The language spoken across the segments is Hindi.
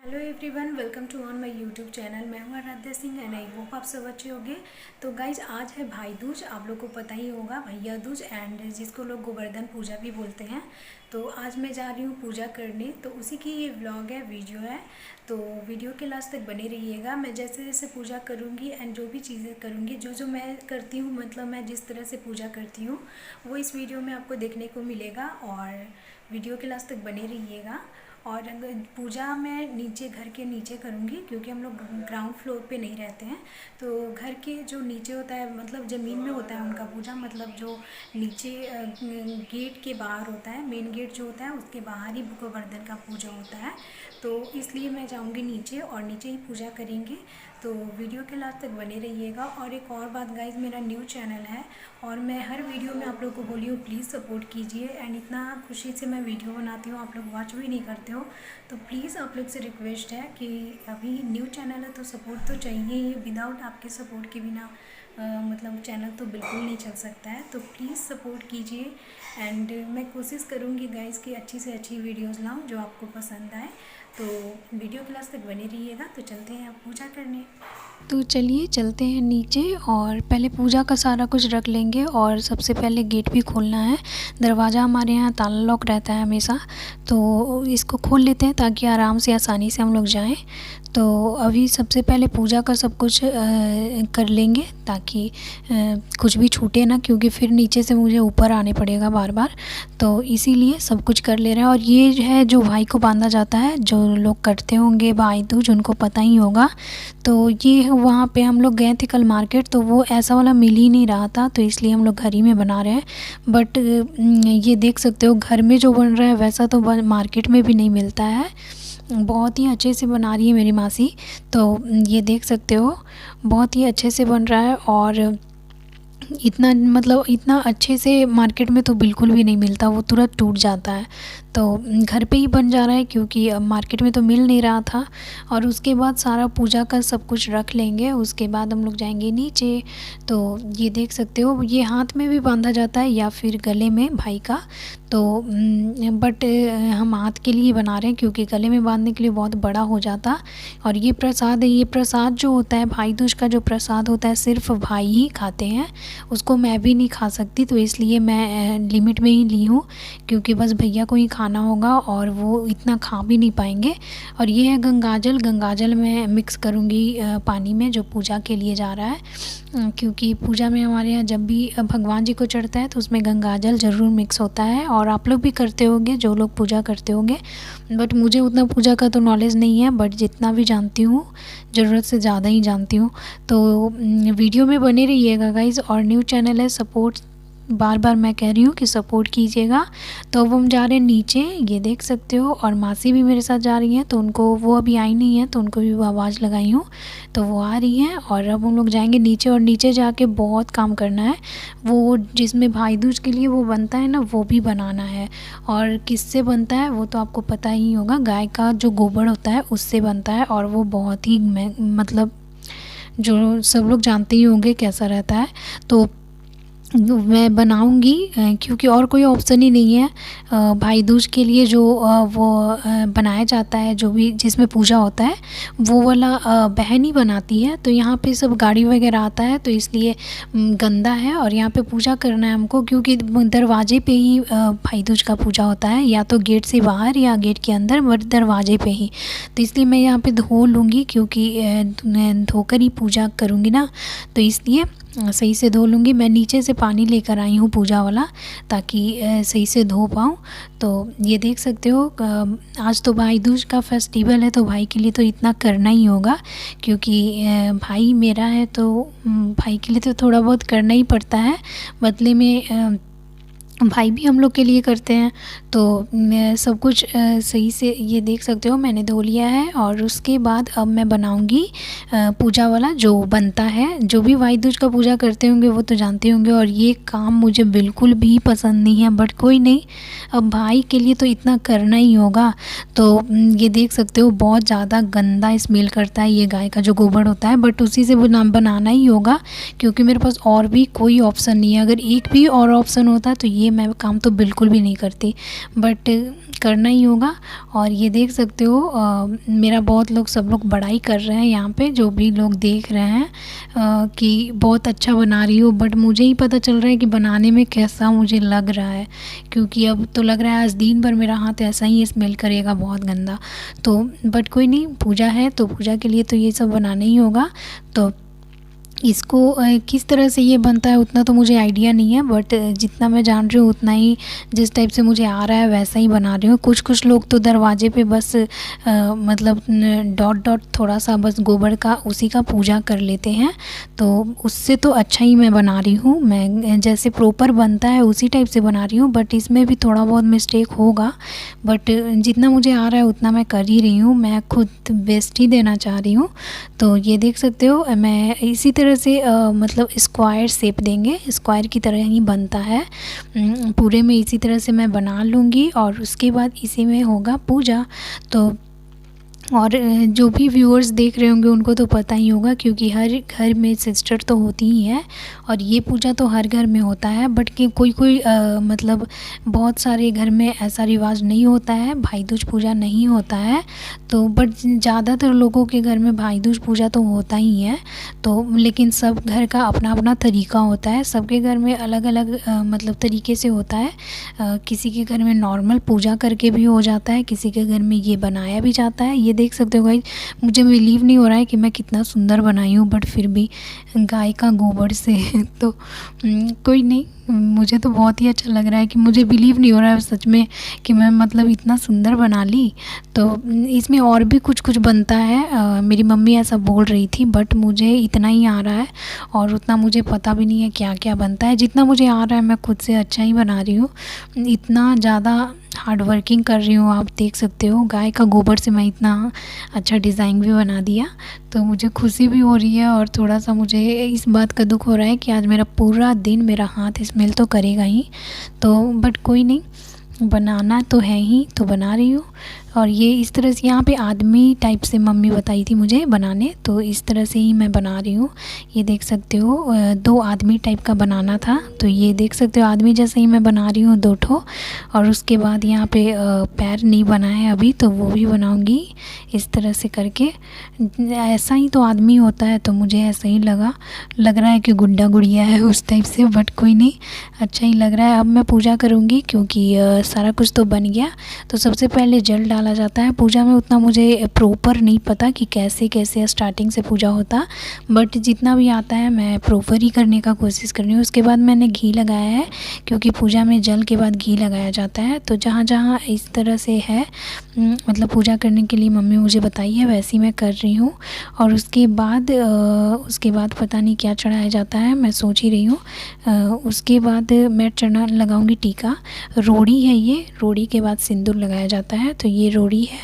Hello everyone, welcome to on my YouTube channel. मैं हूँ Aradhya Singh and I hope आप सब अच्छे होंगे। तो गाइज आज है भाई दूज, आप लोग को पता ही होगा, भैया दूज एंड जिसको लोग गोवर्धन पूजा भी बोलते हैं। तो आज मैं जा रही हूँ पूजा करने, तो उसी की ये व्लॉग है, वीडियो है। तो वीडियो के लास्ट तक बने रहिएगा। मैं जैसे जैसे पूजा करूँगी एंड जो भी चीज़ें करूँगी, जो जो मैं करती हूँ, मतलब मैं जिस तरह से पूजा करती हूँ, वो इस वीडियो में आपको देखने को मिलेगा। और वीडियो के लास्ट तक बने रहिएगा। और अगर पूजा मैं नीचे, घर के नीचे करूँगी, क्योंकि हम लोग ग्राउंड फ्लोर पे नहीं रहते हैं। तो घर के जो नीचे होता है, मतलब ज़मीन में होता है उनका पूजा, मतलब जो नीचे गेट के बाहर होता है, मेन गेट जो होता है उसके बाहर ही गोवर्धन का पूजा होता है। तो इसलिए मैं जाऊँगी नीचे और नीचे ही पूजा करेंगे। तो वीडियो के लास्ट तक बने रहिएगा। और एक और बात गाइज, मेरा न्यू चैनल है और मैं हर वीडियो में आप लोग को बोली हूँ प्लीज़ सपोर्ट कीजिए। एंड इतना खुशी से मैं वीडियो बनाती हूँ, आप लोग वॉच भी नहीं करते हो। तो प्लीज़ आप लोग से रिक्वेस्ट है कि अभी न्यू चैनल है तो सपोर्ट तो चाहिए ही। विदाउट आपके सपोर्ट के बिना मतलब चैनल तो बिल्कुल नहीं चल सकता है। तो प्लीज़ सपोर्ट कीजिए। एंड मैं कोशिश करूँगी गाइज़ कि अच्छी से अच्छी वीडियोज़ लाऊँ जो आपको पसंद आए। तो वीडियो क्लास तक बने रहिएगा। तो चलते हैं अब पूजा करने। तो चलिए चलते हैं नीचे और पहले पूजा का सारा कुछ रख लेंगे। और सबसे पहले गेट भी खोलना है। दरवाज़ा हमारे यहाँ ताला लॉक रहता है हमेशा, तो इसको खोल लेते हैं ताकि आराम से, आसानी से हम लोग जाएं। तो अभी सबसे पहले पूजा का सब कुछ कर लेंगे ताकि कुछ भी छूटे ना, क्योंकि फिर नीचे से मुझे ऊपर आने पड़ेगा बार बार। तो इसीलिए सब कुछ कर ले रहे हैं। और ये है जो भाई को बांधा जाता है, जो लोग करते होंगे भाई दूज उनको पता ही होगा। तो ये वहाँ पे हम लोग गए थे कल मार्केट, तो वो ऐसा वाला मिल ही नहीं रहा था, तो इसलिए हम लोग घर ही में बना रहे हैं। बट ये देख सकते हो घर में जो बन रहा है वैसा तो मार्केट में भी नहीं मिलता है। बहुत ही अच्छे से बना रही है मेरी मासी। तो ये देख सकते हो बहुत ही अच्छे से बन रहा है। और इतना, मतलब इतना अच्छे से मार्केट में तो बिल्कुल भी नहीं मिलता, वो तुरंत टूट जाता है। तो घर पे ही बन जा रहा है क्योंकि अब मार्केट में तो मिल नहीं रहा था। और उसके बाद सारा पूजा का सब कुछ रख लेंगे, उसके बाद हम लोग जाएंगे नीचे। तो ये देख सकते हो ये हाथ में भी बांधा जाता है या फिर गले में भाई का। तो बट हम हाथ के लिए बना रहे हैं क्योंकि गले में बांधने के लिए बहुत बड़ा हो जाता। और ये प्रसाद है, ये प्रसाद जो होता है भाई दूज का, जो प्रसाद होता है सिर्फ भाई ही खाते हैं, उसको मैं भी नहीं खा सकती। तो इसलिए मैं लिमिट में ही ली हूँ, क्योंकि बस भैया को ही खाना होगा और वो इतना खा भी नहीं पाएंगे। और ये है गंगाजल, गंगाजल मैं मिक्स करूँगी पानी में जो पूजा के लिए जा रहा है, क्योंकि पूजा में हमारे यहाँ जब भी भगवान जी को चढ़ता है तो उसमें गंगाजल ज़रूर मिक्स होता है। और आप लोग भी करते होंगे, जो लोग पूजा करते होंगे। बट मुझे उतना पूजा का तो नॉलेज नहीं है, बट जितना भी जानती हूँ, ज़रूरत से ज़्यादा ही जानती हूँ। तो वीडियो में बने रहिएगा गाइज़। और न्यू चैनल है, सपोर्ट बार बार मैं कह रही हूँ कि सपोर्ट कीजिएगा। तो अब हम जा रहे हैं नीचे, ये देख सकते हो। और मासी भी मेरे साथ जा रही हैं, तो उनको, वो अभी आई नहीं है तो उनको भी आवाज़ लगाई हूँ, तो वो आ रही हैं। और अब हम लोग जाएंगे नीचे, और नीचे जाके बहुत काम करना है। वो जिसमें भाई दूज के लिए वो बनता है ना, वो भी बनाना है। और किससे बनता है वो तो आपको पता ही होगा, गाय का जो गोबर होता है उससे बनता है। और वो बहुत ही मतलब जो सब लोग जानते ही होंगे कैसा रहता है। तो मैं बनाऊंगी क्योंकि और कोई ऑप्शन ही नहीं है। भाई दूज के लिए जो वो बनाया जाता है, जो भी जिसमें पूजा होता है, वो वाला बहन ही बनाती है। तो यहाँ पे सब गाड़ी वगैरह आता है, तो इसलिए गंदा है। और यहाँ पे पूजा करना है हमको, क्योंकि दरवाजे पे ही भाई दूज का पूजा होता है, या तो गेट से बाहर या गेट के अंदर, बट दरवाजे पे ही। तो इसलिए मैं यहाँ पे धो लूँगी, क्योंकि धोकर ही पूजा करूँगी ना, तो इसलिए सही से धो लूँगी। मैं नीचे से पानी लेकर आई हूँ पूजा वाला, ताकि सही से धो पाऊँ। तो ये देख सकते हो आज तो भाई दूज का फेस्टिवल है, तो भाई के लिए तो इतना करना ही होगा, क्योंकि भाई मेरा है तो भाई के लिए तो थोड़ा बहुत करना ही पड़ता है। बदले में भाई भी हम लोग के लिए करते हैं। तो सब कुछ सही से, ये देख सकते हो मैंने धो लिया है। और उसके बाद अब मैं बनाऊंगी पूजा वाला जो बनता है। जो भी भाई दूज का पूजा करते होंगे वो तो जानते होंगे। और ये काम मुझे बिल्कुल भी पसंद नहीं है, बट कोई नहीं, अब भाई के लिए तो इतना करना ही होगा। तो ये देख सकते हो बहुत ज़्यादा गंदा स्मेल करता है ये गाय का जो गोबर होता है, बट उसी से बनाना ही होगा, क्योंकि मेरे पास और भी कोई ऑप्शन नहीं है। अगर एक भी और ऑप्शन होता तो ये ये मैं काम तो बिल्कुल भी नहीं करती, बट करना ही होगा। और ये देख सकते हो मेरा बहुत लोग सब लोग बड़ाई कर रहे हैं यहाँ पे, जो भी लोग देख रहे हैं कि बहुत अच्छा बना रही हो, बट मुझे ही पता चल रहा है कि बनाने में कैसा मुझे लग रहा है, क्योंकि अब तो लग रहा है आज दिन भर मेरा हाथ ऐसा ही स्मेल करेगा बहुत गंदा। तो बट कोई नहीं, पूजा है तो पूजा के लिए तो ये सब बनाना ही होगा। तो इसको किस तरह से ये बनता है उतना तो मुझे आइडिया नहीं है, बट जितना मैं जान रही हूँ उतना ही, जिस टाइप से मुझे आ रहा है वैसा ही बना रही हूँ। कुछ लोग तो दरवाजे पे बस मतलब डॉट डॉट थोड़ा सा बस गोबर का उसी का पूजा कर लेते हैं, तो उससे तो अच्छा ही मैं बना रही हूँ। मैं जैसे प्रॉपर बनता है उसी टाइप से बना रही हूँ, बट इसमें भी थोड़ा बहुत मिस्टेक होगा, बट जितना मुझे आ रहा है उतना मैं कर ही रही हूँ। मैं खुद बेस्ट ही देना चाह रही हूँ। तो ये देख सकते हो मैं इसी तरह से मतलब स्क्वायर शेप देंगे, स्क्वायर की तरह ही बनता है। पूरे में इसी तरह से मैं बना लूँगी और उसके बाद इसी में होगा पूजा। तो और जो भी व्यूअर्स देख रहे होंगे उनको तो पता ही होगा, क्योंकि हर घर में सिस्टर तो होती ही है और ये पूजा तो हर घर में होता है। बट कि कोई मतलब बहुत सारे घर में ऐसा रिवाज नहीं होता है, भाई दूज पूजा नहीं होता है। तो बट ज़्यादातर लोगों के घर में भाई दूज पूजा तो होता ही है। तो लेकिन सब घर का अपना अपना तरीका होता है, सबके घर में अलग अलग मतलब तरीके से होता है। किसी के घर में नॉर्मल पूजा करके भी हो जाता है, किसी के घर में ये बनाया भी जाता है। ये देख सकते हो गाइस, मुझे बिलीव नहीं हो रहा है कि मैं कितना सुंदर बनाई हूँ, बट फिर भी गाय का गोबर से तो कोई नहीं, मुझे तो बहुत ही अच्छा लग रहा है कि मुझे बिलीव नहीं हो रहा है सच में कि मैं मतलब इतना सुंदर बना ली। तो इसमें और भी कुछ कुछ बनता है, मेरी मम्मी ऐसा बोल रही थी, बट मुझे इतना ही आ रहा है और उतना मुझे पता भी नहीं है क्या क्या बनता है। जितना मुझे आ रहा है मैं खुद से अच्छा ही बना रही हूँ, इतना ज़्यादा हार्ड वर्किंग कर रही हूँ। आप देख सकते हो गाय का गोबर से मैं इतना अच्छा डिज़ाइन भी बना दिया, तो मुझे खुशी भी हो रही है और थोड़ा सा मुझे इस बात का दुख हो रहा है कि आज मेरा पूरा दिन मेरा हाथ स्मेल तो करेगा ही। तो बट कोई नहीं, बनाना तो है ही, तो बना रही हूँ। और ये इस तरह से यहाँ पे आदमी टाइप से मम्मी बताई थी मुझे बनाने, तो इस तरह से ही मैं बना रही हूँ। ये देख सकते हो 2 आदमी टाइप का बनाना था, तो ये देख सकते हो आदमी जैसे ही मैं बना रही हूँ 2 ठो। और उसके बाद यहाँ पे पैर नहीं बना है अभी, तो वो भी बनाऊँगी इस तरह से करके। ऐसा ही तो आदमी होता है, तो मुझे ऐसा ही लग रहा है कि गुड्डा गुड़िया है उस टाइप से, बट कोई नहीं, अच्छा ही लग रहा है। अब मैं पूजा करूँगी क्योंकि सारा कुछ तो बन गया। तो सबसे पहले जल डाला जाता है पूजा में, उतना मुझे प्रॉपर नहीं पता कि कैसे कैसे स्टार्टिंग से पूजा होता, बट जितना भी आता है मैं प्रॉपर ही करने का कोशिश कर रही हूँ। उसके बाद मैंने घी लगाया है, क्योंकि पूजा में जल के बाद घी लगाया जाता है। तो जहाँ जहाँ इस तरह से है मतलब पूजा करने के लिए मम्मी मुझे बताई है, वैसी मैं कर रही हूँ। और उसके बाद पता नहीं क्या चढ़ाया जाता है, मैं सोच ही रही हूँ। उसके बाद मैं चढ़ा लगाऊंगी टीका, रोड़ी है ये, रोड़ी के बाद सिंदूर लगाया जाता है। तो ये रोड़ी है,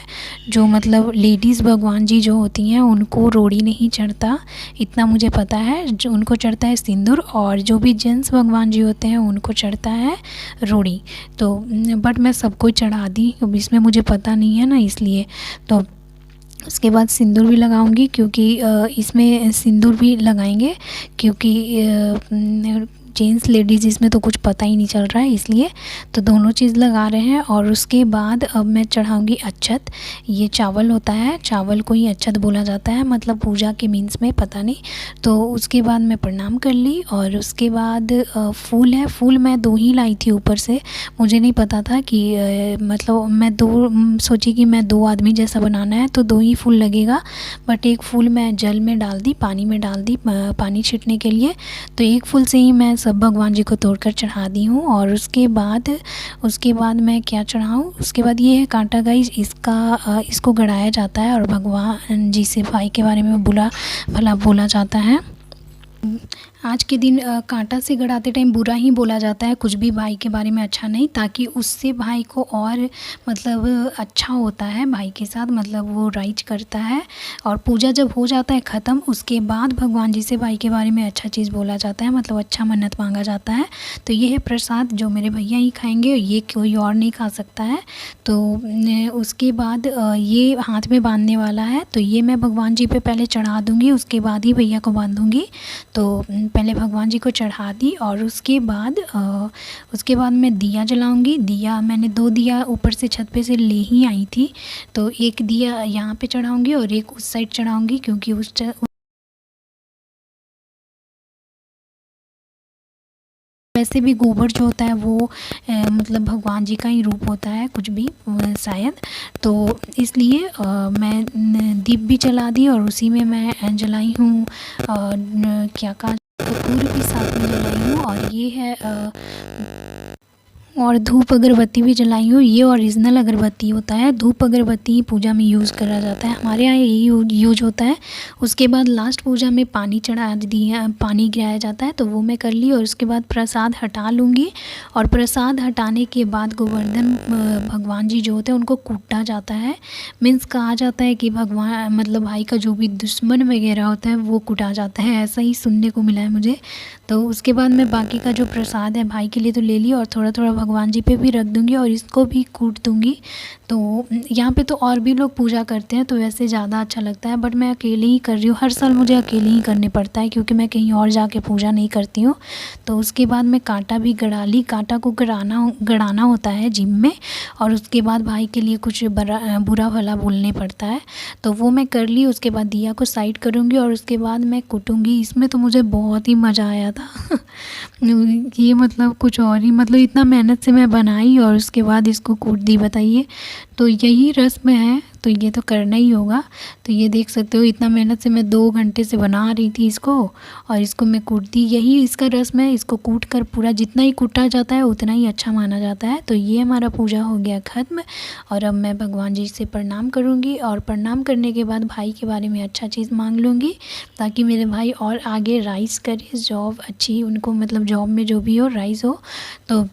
जो मतलब लेडीज़ भगवान जी जो होती हैं उनको रोड़ी नहीं चढ़ता, इतना मुझे पता है। जो उनको चढ़ता है सिंदूर, और जो भी जेंट्स भगवान जी होते हैं उनको चढ़ता है रोड़ी। तो बट मैं सबको चढ़ा दी, इसमें मुझे पता नहीं है ना, इसलिए। तो उसके बाद सिंदूर भी लगाऊंगी, क्योंकि इसमें सिंदूर भी लगाएंगे, क्योंकि जेंट्स लेडीज़ इसमें तो कुछ पता ही नहीं चल रहा है, इसलिए तो दोनों चीज़ लगा रहे हैं। और उसके बाद अब मैं चढ़ाऊंगी अक्षत। ये चावल होता है, चावल को ही अक्षत बोला जाता है, मतलब पूजा के मीन्स में पता नहीं। तो उसके बाद मैं प्रणाम कर ली, और उसके बाद फूल है, फूल मैं 2 ही लाई थी ऊपर से, मुझे नहीं पता था कि मतलब मैं 2 सोची कि मैं 2 आदमी जैसा बनाना है तो 2 ही फूल लगेगा, बट एक फूल मैं जल में डाल दी, पानी में डाल दी पानी छिड़कने के लिए। तो एक फूल से ही मैं सब भगवान जी को तोड़कर चढ़ा दी हूँ। और उसके बाद मैं क्या चढ़ाऊँ, उसके बाद ये है कांटा गाइस, इसको गड़ाया जाता है और भगवान जी से भाई के बारे में भला बोला जाता है। आज के दिन कांटा से गड़ाते टाइम बुरा ही बोला जाता है, कुछ भी भाई के बारे में अच्छा नहीं, ताकि उससे भाई को और मतलब अच्छा होता है भाई के साथ, मतलब वो राइज करता है। और पूजा जब हो जाता है ख़त्म, उसके बाद भगवान जी से भाई के बारे में अच्छा चीज़ बोला जाता है, मतलब अच्छा मन्नत मांगा जाता है। तो ये है प्रसाद जो मेरे भैया ही खाएंगे, ये कोई और नहीं खा सकता है। तो उसके बाद ये हाथ में बांधने वाला है, तो ये मैं भगवान जी पे पहले चढ़ा दूँगी, उसके बाद ही भैया को बांधूँगी। तो पहले भगवान जी को चढ़ा दी और उसके बाद मैं दिया जलाऊंगी। दिया मैंने 2 दिया ऊपर से छत पे से ले ही आई थी, तो एक दिया यहाँ पे चढ़ाऊंगी और एक उस साइड चढ़ाऊंगी, क्योंकि वैसे भी गोबर जो होता है वो मतलब भगवान जी का ही रूप होता है, कुछ भी शायद। तो इसलिए मैं दीप भी जला दी और उसी में मैं जलाई हूँ क्या कहा, कपूर भी साथ में जलाई हूँ। और ये है और धूप अगरबत्ती भी जलाई हूँ। ये ओरिजिनल अगरबत्ती होता है, धूप अगरबत्ती पूजा में यूज़ करा जाता है, हमारे यहाँ यही यूज होता है। उसके बाद लास्ट पूजा में पानी चढ़ा दिया, पानी गिराया जाता है, तो वो मैं कर ली। और उसके बाद प्रसाद हटा लूँगी और प्रसाद हटाने के बाद गोवर्धन भगवान जी जो होते हैं उनको कूटा जाता है। मीन्स कहा जाता है कि भगवान मतलब भाई का जो भी दुश्मन वगैरह होता है वो कुटा जाता है, ऐसा ही सुनने को मिला है मुझे। तो उसके बाद मैं बाकी का जो प्रसाद है भाई के लिए तो ले ली और थोड़ा थोड़ा भगवान जी पे भी रख दूँगी और इसको भी कूट दूँगी। तो यहाँ पे तो और भी लोग पूजा करते हैं तो वैसे ज़्यादा अच्छा लगता है, बट मैं अकेले ही कर रही हूँ। हर साल मुझे अकेले ही करने पड़ता है क्योंकि मैं कहीं और जाके पूजा नहीं करती हूँ। तो उसके बाद मैं कांटा भी गड़ा ली, कांटा को गड़ाना होता है जिम में, और उसके बाद भाई के लिए कुछ बुरा भला बोलने पड़ता है, तो वो मैं कर ली। उसके बाद दिया को साइड करूँगी और उसके बाद मैं कूटूँगी। इसमें तो मुझे बहुत ही मज़ा आया था ये मतलब कुछ और ही, मतलब इतना मेहनत से मैं बनाई और उसके बाद इसको कूट दी, बताइए। तो यही रस्म है, तो ये तो करना ही होगा। तो ये देख सकते हो इतना मेहनत से मैं 2 घंटे से बना रही थी इसको और इसको मैं कूट दी। यही इसका रस्म है, इसको कूट कर पूरा जितना ही कूटा जाता है उतना ही अच्छा माना जाता है। तो ये हमारा पूजा हो गया ख़त्म और अब मैं भगवान जी से प्रणाम करूँगी और प्रणाम करने के बाद भाई के बारे में अच्छा चीज़ मांग लूँगी ताकि मेरे भाई और आगे राइज़ करे, जॉब अच्छी उनको मतलब जॉब में जो भी हो राइज़ हो। तो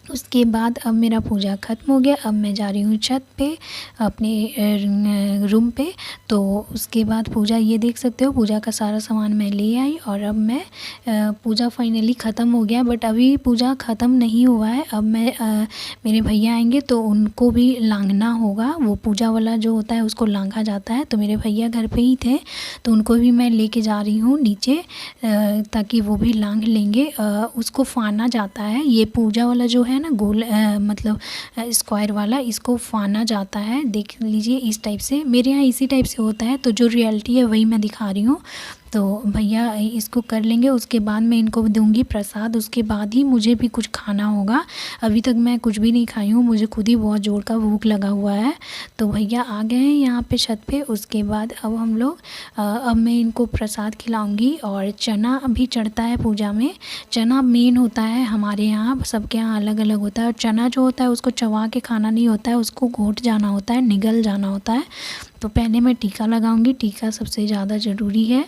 उसके बाद अब मेरा पूजा ख़त्म हो गया। अब मैं जा रही हूँ छत पे अपने रूम पे। तो उसके बाद पूजा, ये देख सकते हो पूजा का सारा सामान मैं ले आई और अब मैं पूजा फाइनली ख़त्म हो गया। बट अभी पूजा ख़त्म नहीं हुआ है, अब मैं मेरे भैया आएंगे तो उनको भी लांघना होगा। वो पूजा वाला जो होता है उसको लांघा जाता है, तो मेरे भैया घर पे ही थे तो उनको भी मैं लेके जा रही हूँ नीचे ताकि वो भी लांघ लेंगे। उसको फाना जाता है, ये पूजा वाला जो है ना गोल मतलब स्क्वायर वाला, इसको फाना जाता है। देख लीजिए इस टाइप से, मेरे यहाँ इसी टाइप से होता है, तो जो रियलिटी है वही मैं दिखा रही हूँ। तो भैया इसको कर लेंगे, उसके बाद मैं इनको दूंगी प्रसाद, उसके बाद ही मुझे भी कुछ खाना होगा। अभी तक मैं कुछ भी नहीं खाई हूँ, मुझे खुद ही बहुत ज़ोर का भूख लगा हुआ है। तो भैया आ गए हैं यहाँ पे छत पे। उसके बाद अब हम लोग अब मैं इनको प्रसाद खिलाऊंगी और चना भी चढ़ता है पूजा में। चना मेन होता है हमारे यहाँ, सबके यहाँ अलग अलग होता है। और चना जो होता है उसको चबा के खाना नहीं होता है, उसको घोट जाना होता है, निगल जाना होता है। तो पहले मैं टीका लगाऊंगी, टीका सबसे ज़्यादा ज़रूरी है।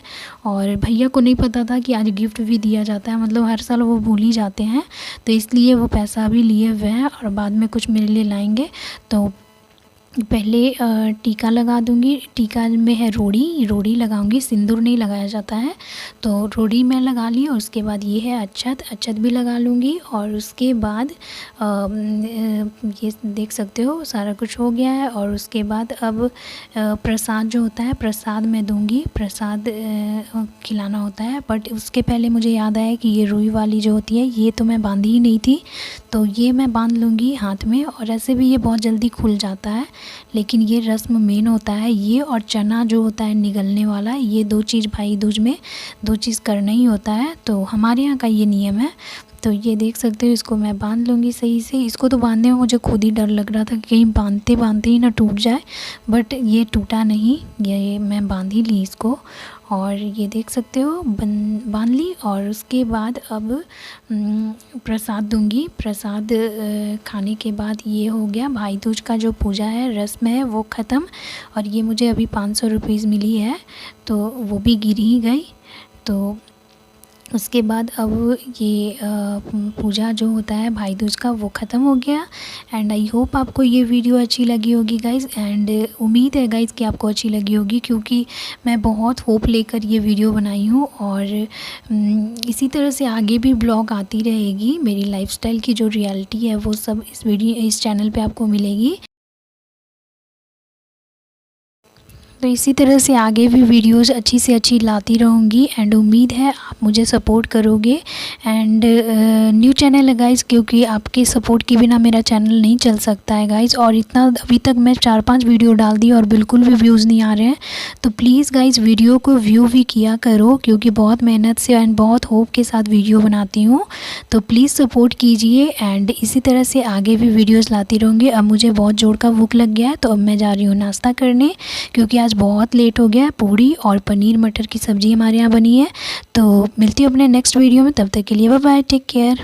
और भैया को नहीं पता था कि आज गिफ्ट भी दिया जाता है, मतलब हर साल वो भूल ही जाते हैं, तो इसलिए वो पैसा भी लिए हुए हैं और बाद में कुछ मेरे लिए लाएंगे। तो पहले टीका लगा दूंगी। टीका में है रोड़ी, रोड़ी लगाऊंगी, सिंदूर नहीं लगाया जाता है, तो रोड़ी मैं लगा ली। और उसके बाद ये है अक्षत, अक्षत भी लगा लूँगी। और उसके बाद ये देख सकते हो सारा कुछ हो गया है। और उसके बाद अब प्रसाद जो होता है प्रसाद मैं दूंगी, प्रसाद खिलाना होता है। बट उसके पहले मुझे याद आया कि ये रुई वाली जो होती है ये तो मैं बांधी ही नहीं थी, तो ये मैं बांध लूँगी हाथ में। और ऐसे भी ये बहुत जल्दी खुल जाता है, लेकिन ये रस्म मेन होता है ये। और चना जो होता है निगलने वाला, ये 2 चीज़ भाई दूज में 2 चीज़ करना ही होता है, तो हमारे यहाँ का ये नियम है। तो ये देख सकते हो, इसको मैं बांध लूँगी सही से। इसको तो बांधने में मुझे खुद ही डर लग रहा था कि कहीं बांधते बांधते ही ना टूट जाए, बट ये टूटा नहीं, ये मैं बांध ही ली इसको। और ये देख सकते हो बांध ली। और उसके बाद अब प्रसाद दूंगी। प्रसाद खाने के बाद ये हो गया भाई दूज का जो पूजा है रस्म है वो ख़त्म। और ये मुझे अभी 500 रुपीज़ मिली है, तो वो भी गिर ही गई। तो उसके बाद अब ये पूजा जो होता है भाई दूज का वो ख़त्म हो गया। एंड आई होप आपको ये वीडियो अच्छी लगी होगी गाइज़, एंड उम्मीद है गाइज़ कि आपको अच्छी लगी होगी, क्योंकि मैं बहुत होप लेकर ये वीडियो बनाई हूँ। और इसी तरह से आगे भी ब्लॉग आती रहेगी, मेरी लाइफस्टाइल की जो रियलिटी है वो सब इस चैनल पे आपको मिलेगी। तो इसी तरह से आगे भी वीडियोस अच्छी से अच्छी लाती रहूँगी एंड उम्मीद है आप मुझे सपोर्ट करोगे। एंड न्यू चैनल है गाइज़, क्योंकि आपके सपोर्ट के बिना मेरा चैनल नहीं चल सकता है गाइज़। और इतना अभी तक मैं 4-5 वीडियो डाल दी और बिल्कुल भी व्यूज़ नहीं आ रहे हैं। तो प्लीज़ गाइज़ वीडियो को व्यू भी किया करो, क्योंकि बहुत मेहनत से एंड बहुत होप के साथ वीडियो बनाती हूँ। तो प्लीज़ सपोर्ट कीजिए एंड इसी तरह से आगे भी वीडियोज़ लाती रहूँगी। अब मुझे बहुत ज़ोर का भूख लग गया है, तो अब मैं जा रही हूँ नाश्ता करने, क्योंकि आज बहुत लेट हो गया है। पूड़ी और पनीर मटर की सब्ज़ी हमारे यहाँ बनी है। तो मिलती हूँ अपने नेक्स्ट वीडियो में, तब तक के लिए बाय बाय, टेक केयर।